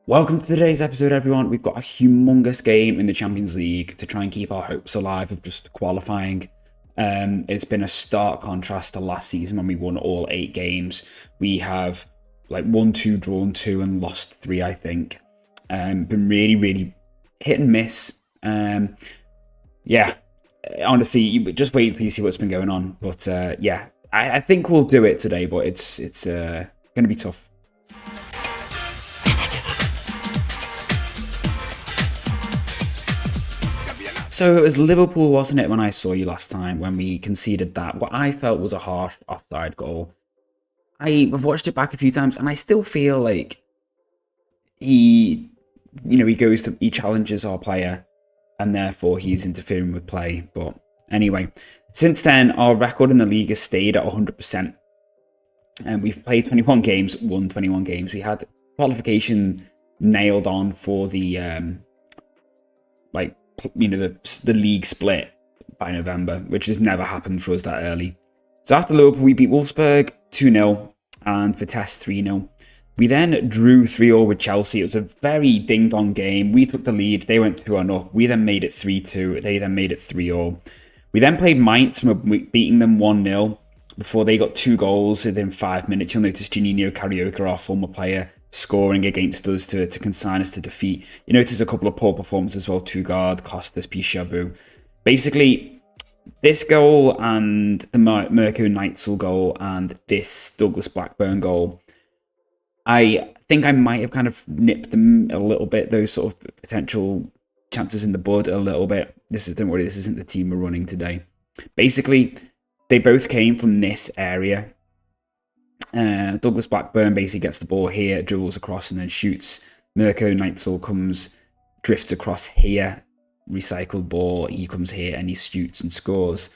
Welcome to today's episode, everyone. We've got a humongous game in the Champions League to try and keep our hopes alive of just qualifying. It's been a stark contrast to last season when we won all 8 games. We have won 2, drawn 2, and lost 3, I think. Been really hit and miss. Honestly, you just wait until you see what's been going on. But I think we'll do it today, but it's going to be tough. So it was Liverpool, wasn't it, when I saw you last time, when we conceded that, what I felt was a harsh offside goal. I've watched it back a few times, and I still feel like he challenges our player, and therefore he's interfering with play. But anyway, since then, our record in the league has stayed at 100%. And we've played 21 games, won 21 games. We had qualification nailed on for the the league split by November, which has never happened for us that early. So after Liverpool, we beat Wolfsburg 2-0 and Vitesse 3-0. We then drew 3-0 with Chelsea. It was a very ding-dong game. We took the lead. They went 2-0 up. We then made it 3-2. They then made it 3-0. We then played Mainz and we're beating them 1-0 before they got 2 goals within 5 minutes. You'll notice Juninho Carioca, our former player, scoring against us to consign us to defeat. You notice a couple of poor performances as well. Tugard, Costas, Pishabu. Basically, this goal and the Mirko Neitzel goal and this Douglas Blackburn goal, I think I might have kind of nipped them a little bit, those sort of potential chances in the bud a little bit. Don't worry, this isn't the team we're running today. Basically, they both came from this area. Douglas Blackburn basically gets the ball here, dribbles across and then shoots. Mirko Neitzel drifts across here, recycled ball, he comes here and he shoots and scores.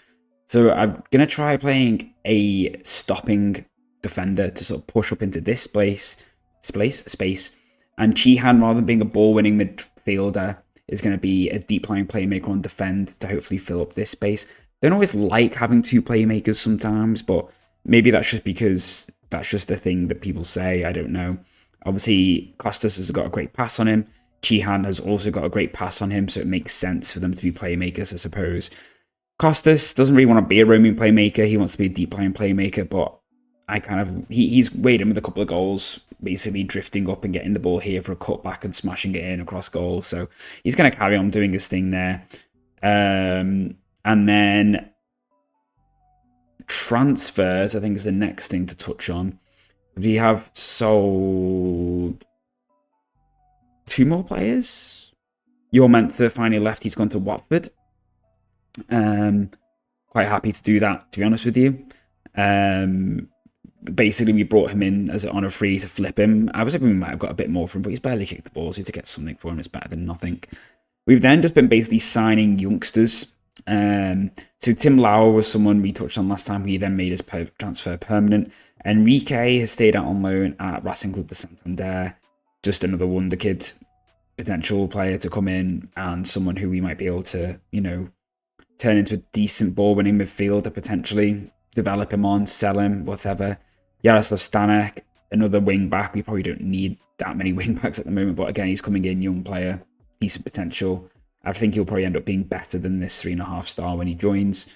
So I'm going to try playing a stopping defender to sort of push up into this space. And Chihan, rather than being a ball-winning midfielder, is going to be a deep-lying playmaker on defend to hopefully fill up this space. Don't always like having 2 playmakers sometimes, but maybe that's just because that's just the thing that people say. I don't know. Obviously, Costas has got a great pass on him. Chihan has also got a great pass on him, so it makes sense for them to be playmakers, I suppose. Costas doesn't really want to be a roaming playmaker. He wants to be a deep-lying playmaker, but he's weighed in with a couple of goals, basically drifting up and getting the ball here for a cutback and smashing it in across goals. So he's going to carry on doing his thing there. And then transfers, I think, is the next thing to touch on. We have sold 2 more players. You're meant to finally left. He's gone to Watford. Quite happy to do that, to be honest with you. Basically, we brought him in on a free to flip him. I was hoping we might have got a bit more for him, but he's barely kicked the ball, so to get something for him is better than nothing. We've then just been basically signing youngsters. So Tim Lauer was someone we touched on last time. He then made his transfer permanent. Enrique has stayed out on loan at Racing Club de Santander. Just another wonder kid, potential player to come in, and someone who we might be able to, turn into a decent ball-winning midfielder potentially. Develop him on, sell him, whatever. Jaroslav Stanek, another wing back. We probably don't need that many wing backs at the moment, but again, he's coming in, young player, decent potential. I think he'll probably end up being better than this 3.5 star when he joins.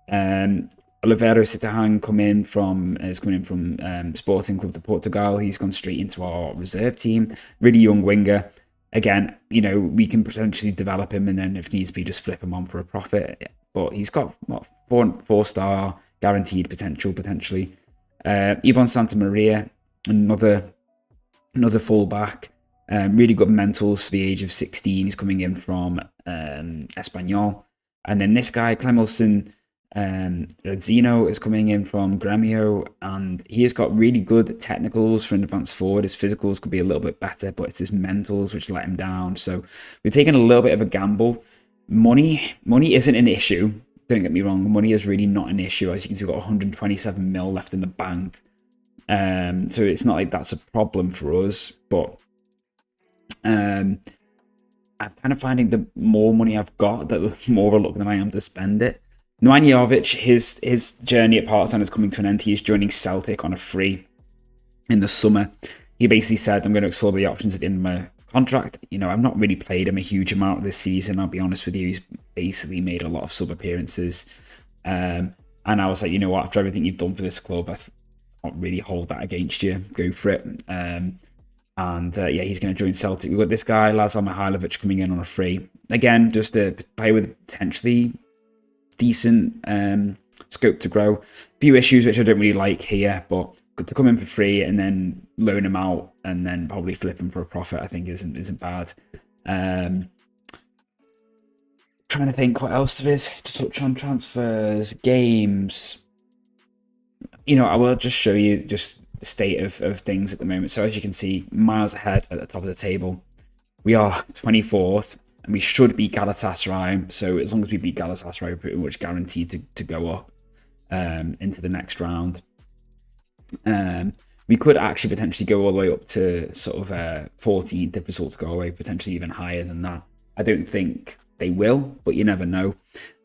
Oliveira Sitahan is coming in from Sporting Club de Portugal. He's gone straight into our reserve team. Really young winger. Again, we can potentially develop him and then if needs be, just flip him on for a profit. But he's got 4-star guaranteed potential, potentially. Ibon Santa Maria, another fullback. Really good mentals for the age of 16. He's coming in from Espanyol. And then this guy, Clemilson Zeno, is coming in from Gremio. And he has got really good technicals for an advanced forward. His physicals could be a little bit better, but it's his mentals which let him down. So we're taking a little bit of a gamble. Money isn't an issue. Don't get me wrong. Money is really not an issue. As you can see, we've got 127 mil left in the bank. So it's not like that's a problem for us. But I'm kind of finding the more money I've got, the more reluctant I am to spend it. Nwanjovic, his journey at Partizan is coming to an end. He is joining Celtic on a free in the summer. He basically said, I'm going to explore the options at the end of my contract. I've not really played him a huge amount this season, I'll be honest with you. He's basically made a lot of sub appearances. And I was like, you know what, after everything you've done for this club, I can't really hold that against you. Go for it. He's going to join Celtic. We've got this guy, Lazar Mihailovic, coming in on a free. Again, just a player with potentially decent scope to grow. A few issues which I don't really like here, but to come in for free and then loan him out and then probably flip him for a profit, I think isn't bad. Trying to think what else there is to touch on. Transfers, games. I will just show you just the state of things at the moment. So as you can see, miles ahead at the top of the table. We are 24th and we should beat Galatasaray. So as long as we beat Galatasaray, we're pretty much guaranteed to go up into the next round. We could actually potentially go all the way up to sort of 14th if results go away, potentially even higher than that. I don't think they will, but you never know.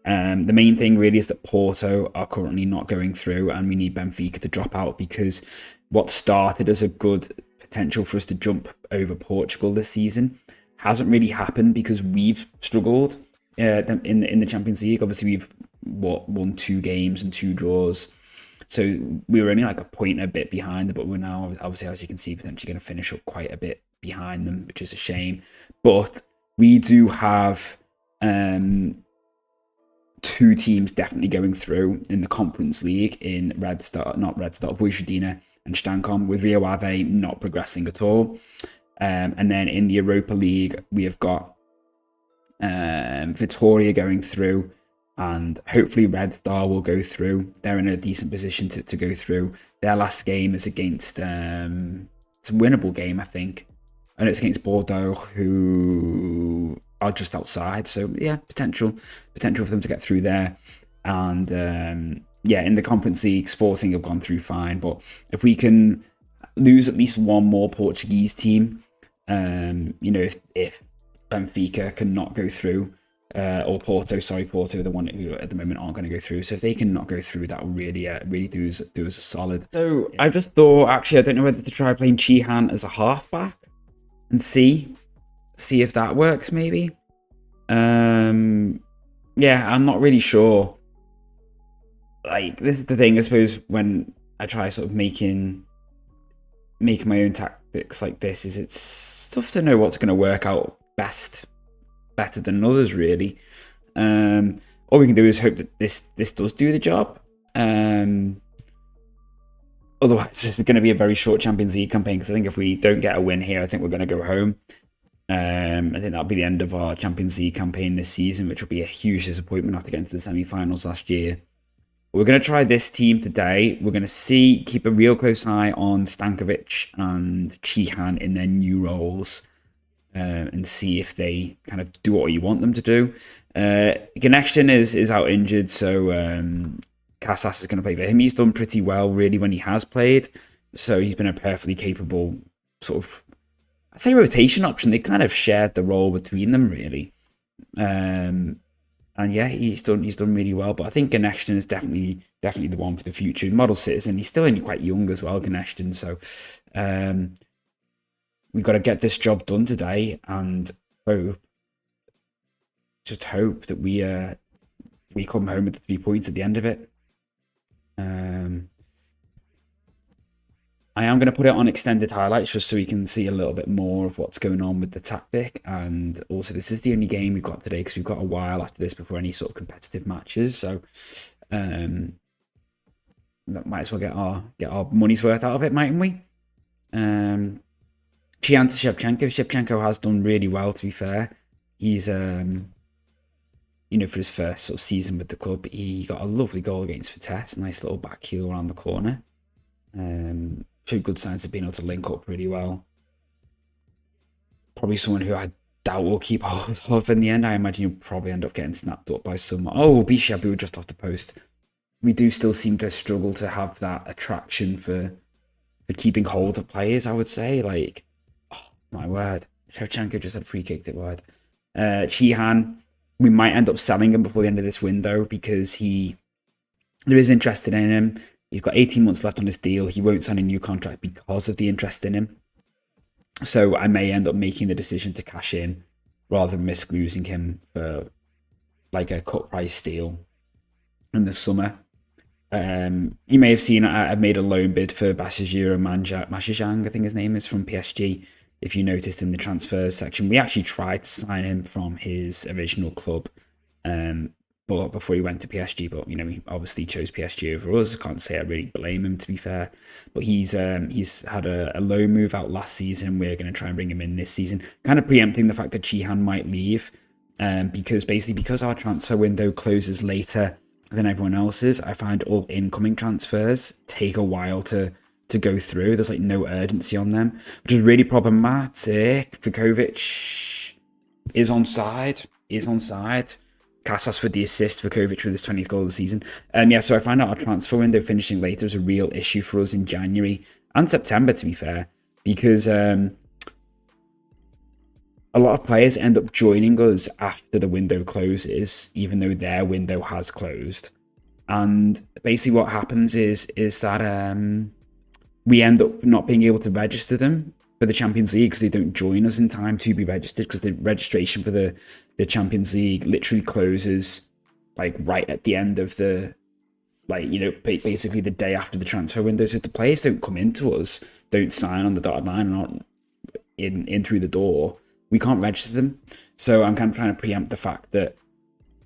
The main thing really is that Porto are currently not going through, and we need Benfica to drop out, because what started as a good potential for us to jump over Portugal this season hasn't really happened because we've struggled in the Champions League. Obviously, we've won 2 games and 2 draws. So we were only like a point a bit behind them, but we're now, obviously, as you can see, potentially going to finish up quite a bit behind them, which is a shame. But we do have 2 teams definitely going through in the Conference League in Vojvodina and Stankom, with Rio Ave not progressing at all. And then in the Europa League, we have got Vitoria going through, and hopefully Red Star will go through. They're in a decent position to go through. Their last game is against, it's a winnable game, I think. And it's against Bordeaux, who are just outside. So yeah, potential for them to get through there. And in the Conference League, Sporting have gone through fine. But if we can lose at least one more Portuguese team, if Benfica cannot go through, or Porto, the one who at the moment aren't going to go through. So if they can not go through, that will really do us a solid. So I just thought, actually, I don't know whether to try playing Chihan as a halfback and see if that works, maybe. I'm not really sure. Like, this is the thing, I suppose, when I try sort of making my own tactics like this, is it's tough to know what's going to work out better than others, really. All we can do is hope that this does do the job. Otherwise, this is going to be a very short Champions League campaign, because I think if we don't get a win here, I think we're going to go home. I think that'll be the end of our Champions League campaign this season, which will be a huge disappointment after getting to the semi-finals last year. We're going to try this team today. We're going to keep a real close eye on Stankovic and Chihan in their new roles, and see if they kind of do what you want them to do. Ganeshtin is out injured, so Casas is going to play for him. He's done pretty well, really, when he has played. So he's been a perfectly capable sort of, I'd say, rotation option. They kind of shared the role between them, really. He's done really well. But I think Ganeshtin is definitely the one for the future. Model citizen. He's still only quite young as well, Ganeshtin. So we've got to get this job done today, and hope that we come home with the 3 points at the end of it. I am going to put it on extended highlights just so we can see a little bit more of what's going on with the tactic. And also, this is the only game we've got today, because we've got a while after this before any sort of competitive matches. So that might as well get our money's worth out of it, mightn't we? Chihan to Shevchenko. Shevchenko has done really well, to be fair. He's for his first sort of season with the club, he got a lovely goal against Vitesse. Nice little back heel around the corner. Showed good signs of being able to link up really well. Probably someone who I doubt will keep hold of in the end. I imagine you'll probably end up getting snapped up by someone. Oh, Bishabu just off the post. We do still seem to struggle to have that attraction for keeping hold of players, I would say. Like, oh, my word. Shevchenko just had free kicked it wide. Chihan, we might end up selling him before the end of this window, because there is interest in him. He's got 18 months left on his deal. He won't sign a new contract because of the interest in him. So I may end up making the decision to cash in rather than risk losing him for like a cut price steal in the summer. You may have seen I made a loan bid for Basajiro Mashijang, I think his name is, from PSG. If you noticed in the transfers section, we actually tried to sign him from his original club, but before he went to PSG. But he obviously chose PSG over us. I can't say I really blame him, to be fair. But he's had a loan move out last season. We're going to try and bring him in this season, kind of preempting the fact that Chihan might leave, because our transfer window closes later than everyone else's. I find all incoming transfers take a while to go through. There's like no urgency on them, which is really problematic. Vukovic is onside. Casas with the assist, Vukovic with his 20th goal of the season. So I find out our transfer window finishing later is a real issue for us in January and September, to be fair, because a lot of players end up joining us after the window closes, even though their window has closed. And basically what happens is that we end up not being able to register them for the Champions League because they don't join us in time to be registered, because the registration for the Champions League literally closes like right at the end of the, basically the day after the transfer window. So if the players don't come into us, don't sign on the dotted line and aren't in through the door, we can't register them. So I'm kind of trying to preempt the fact that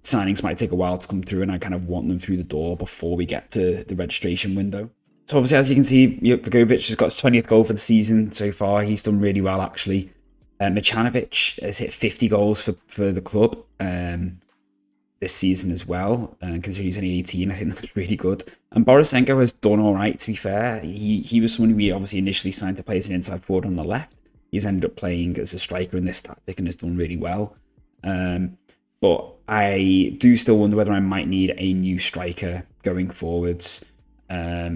signings might take a while to come through, and I kind of want them through the door before we get to the registration window. So obviously, as you can see, Vukovic has got his 20th goal for the season so far. He's done really well, actually. Micanovic has hit 50 goals for the club this season as well, considering he's only 18. I think that's really good. And Borisenko has done all right, to be fair. He was someone we obviously initially signed to play as an inside forward on the left. He's ended up playing as a striker in this tactic and has done really well. But I do still wonder whether I might need a new striker going forwards,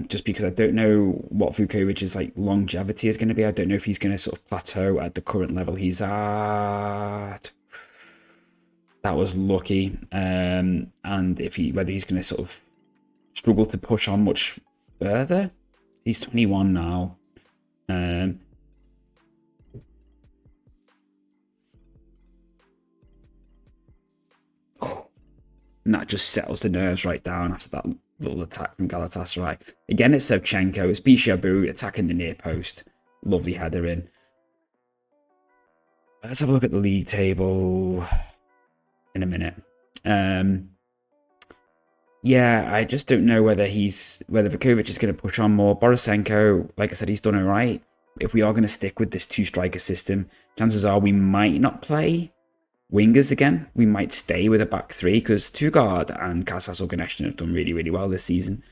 just because I don't know what Vukovic's longevity is going to be. I don't know if he's going to sort of plateau at the current level he's at. That was lucky. And whether he's going to sort of struggle to push on much further. He's 21 now. And that just settles the nerves right down after that little attack from Galatasaray. Again, it's Shevchenko. It's Bishabu attacking the near post. Lovely header in. Let's have a look at the league table in a minute. I just don't know whether Vukovic is going to push on more. Borisenko, like I said, he's done all right. If we are going to stick with this two-striker system, chances are we might not play wingers again. We might stay with a back three, because Tugard and Casas Organization have done really, really well this season.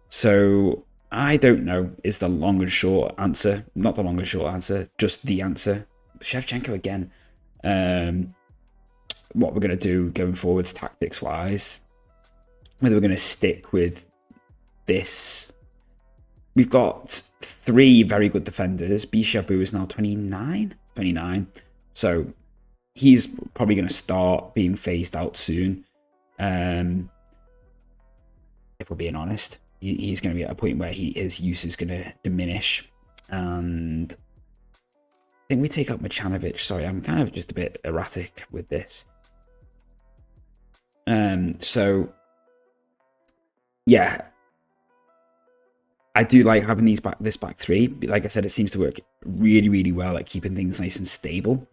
So I don't know is the long and short answer. Not the long and short answer, just the answer. Shevchenko again. What we're going to do going forwards tactics wise, whether we're going to stick with this. We've got 3 very good defenders. Bishabu is now 29. So he's probably going to start being phased out soon. If we're being honest, he's going to be at a point where his use is going to diminish. And I think we take out Micanovic. Sorry, I'm kind of just a bit erratic with this. I do like having this back three. Like I said, it seems to work really, really well at keeping things nice and stable.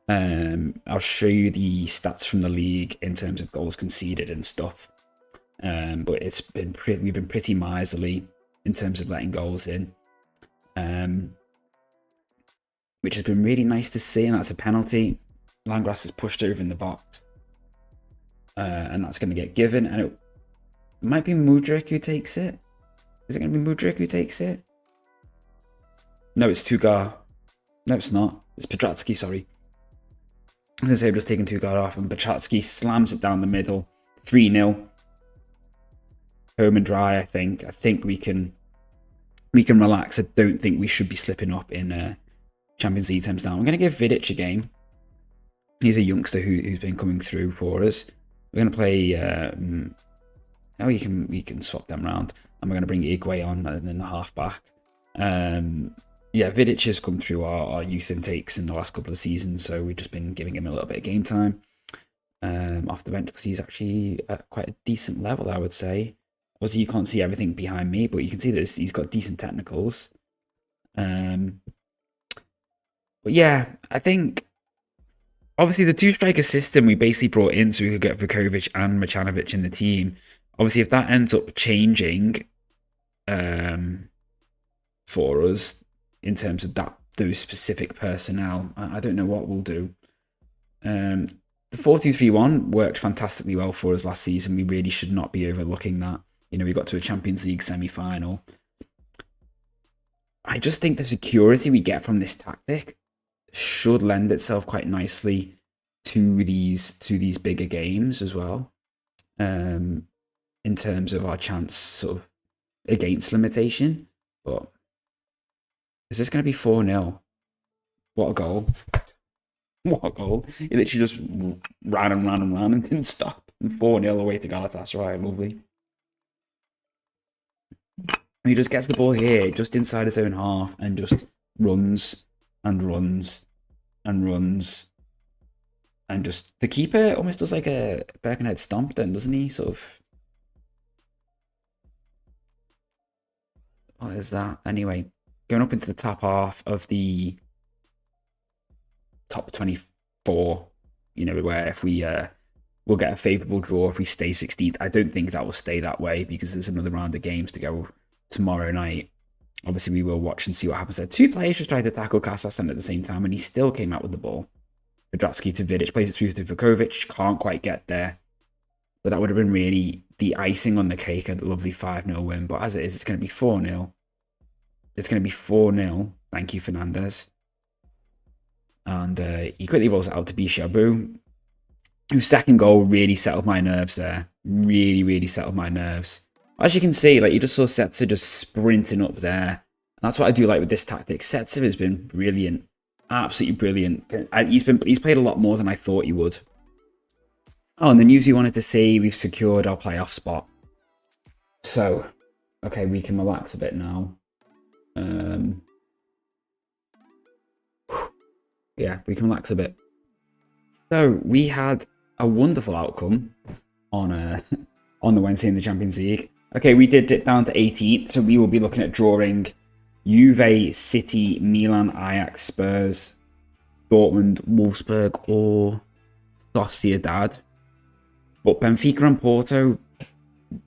I'll show you the stats from the league in terms of goals conceded and stuff. But we've been pretty miserly in terms of letting goals in, which has been really nice to see. And that's a penalty. Landgrass is pushed over in the box, and that's going to get given. And it might be Mudryk who takes it. Is it going to be Mudryk who takes it? No, it's Tugar. No, it's not. It's Petratsky, sorry. I was going to say I've just taken Tugar off, and Petratsky slams it down the middle. 3-0. Home and dry, I think. I think we can relax. I don't think we should be slipping up in Champions League terms now. I'm going to give Vidic a game. He's a youngster who's been coming through for us. We're going to play... we can swap them around. And we're going to bring Igwe on in the half-back. yeah, Vidic has come through our youth intakes in the last couple of seasons, so we've just been giving him a little bit of game time off the bench because he's actually at quite a decent level, I would say. Obviously, you can't see everything behind me, but you can see that he's got decent technicals. But yeah, I think obviously the two-striker system we basically brought in so we could get Vukovic and Machanovic in the team. Obviously, if that ends up changing for us in terms of those specific personnel, I don't know what we'll do. The 4-2-3-1 worked fantastically well for us last season. We really should not be overlooking that. You know, we got to a Champions League semi-final. I just think the security we get from this tactic should lend itself quite nicely to these bigger games as well. In terms of our chance sort of against limitation. But is this going to be 4-0? What a goal. What a goal. He literally just ran and didn't stop. 4-0 away to Galatasaray. Lovely. He just gets the ball here, just inside his own half, and just runs and runs and runs. And just, the keeper almost does like a Birkenhead stomp then, doesn't he? Sort of. What is that? Anyway, going up into the top half of the top 24, you know, where if we we'll get a favourable draw if we stay 16th. I don't think that will stay that way because there's another round of games to go tomorrow night. Obviously, we will watch and see what happens there. Two players just tried to tackle Kazakhstan at the same time, and he still came out with the ball. Pedratsky to Vidic, plays it through to Vukovic, can't quite get there. But that would have been really the icing on the cake, a lovely 5-0 win. But as it is, it's going to be 4-0. It's going to be 4-0. Thank you, Fernandez. And he quickly rolls it out to Bishabu, whose second goal really settled my nerves there. Really settled my nerves. As you can see, like, you just saw Setzer just sprinting up there. And that's what I do like with this tactic. Setzer has been brilliant. Absolutely brilliant. He's played a lot more than I thought he would. Oh, and the news you wanted to see, we've secured our playoff spot. So, okay, we can relax a bit now. Yeah, we can relax a bit. So, we had a wonderful outcome on the Wednesday in the Champions League. Okay, we did dip down to 18th, so we will be looking at drawing Juve, City, Milan, Ajax, Spurs, Dortmund, Wolfsburg, or Sociedad. But Benfica and Porto,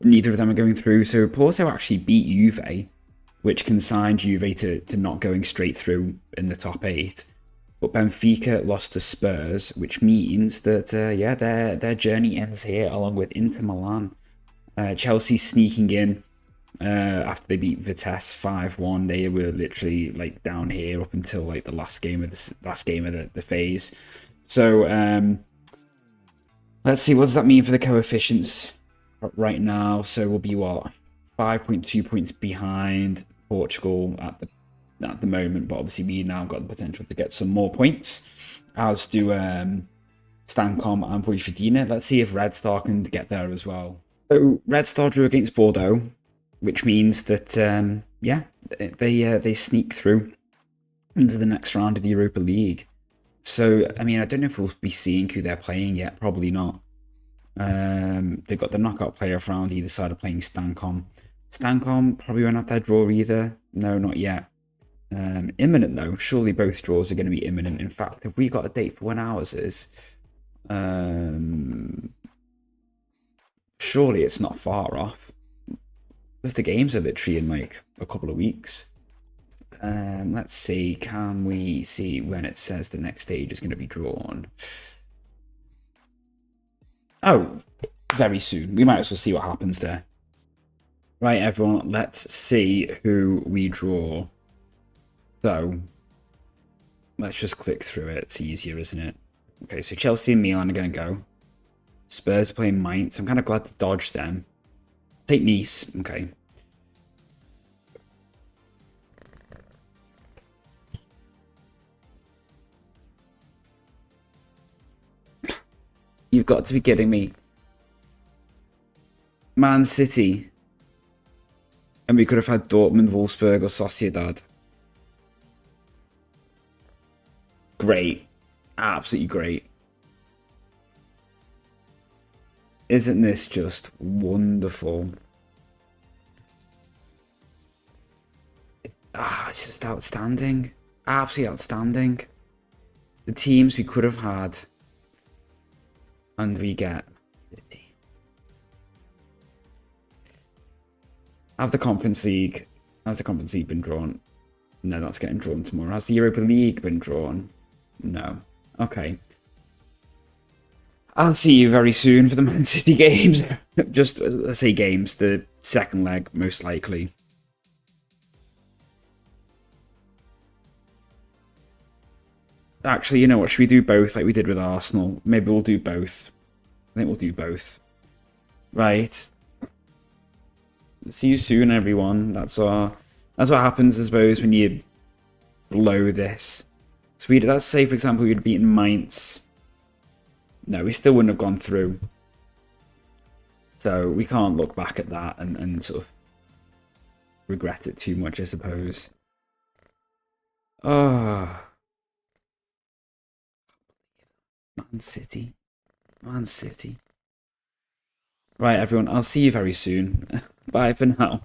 neither of them are going through. So Porto actually beat Juve, which consigned Juve to not going straight through in the top 8. But Benfica lost to Spurs, which means that, yeah, their journey ends here, along with Inter Milan. Chelsea sneaking in after they beat Vitesse 5-1. They were literally like down here up until like the last game of the phase. So let's see, what does that mean for the coefficients right now? So we'll be what, 5.2 points behind Portugal at the moment, but obviously we now got the potential to get some more points, as do Stancom and Vojvodina. Let's see if Red Star can get there as well. So Red Star drew against Bordeaux, which means that yeah, they sneak through into the next round of the Europa League. So I mean, I don't know if we'll be seeing who they're playing yet. Probably not. They've got the knockout playoff round either side of playing Stancom. Stancom probably won't have their draw either. No, not yet. Imminent though. Surely both draws are going to be imminent. In fact, have we got a date for when ours is? Surely it's not far off. Because the games are literally in like a couple of weeks. Let's see. Can we see when it says the next stage is going to be drawn? Oh, very soon. We might as well see what happens there. Right, everyone. Let's see who we draw. So, let's just click through it. It's easier, isn't it? Okay, so Chelsea and Milan are going to go. Spurs are playing Mainz. I'm kind of glad to dodge them. Take Nice. Okay. You've got to be kidding me. Man City. And we could have had Dortmund, Wolfsburg, or Sociedad. great. Absolutely great. Isn't this just wonderful? It's just outstanding. Absolutely outstanding. The teams we could have had. And we get City. Has the Conference League been drawn? No, that's getting drawn tomorrow. Has the Europa League been drawn? No. Okay. I'll see you very soon for the Man City games. Just, let's say games, the second leg, most likely. Actually, you know what? Should we do both like we did with Arsenal? Maybe we'll do both. I think we'll do both. Right. See you soon, everyone. That's what happens, I suppose, when you blow this. So let's say, for example, you'd beaten Mainz. No, we still wouldn't have gone through. So we can't look back at that and sort of regret it too much, I suppose. Oh. Man City. Man City. Right, everyone, I'll see you very soon. Bye for now.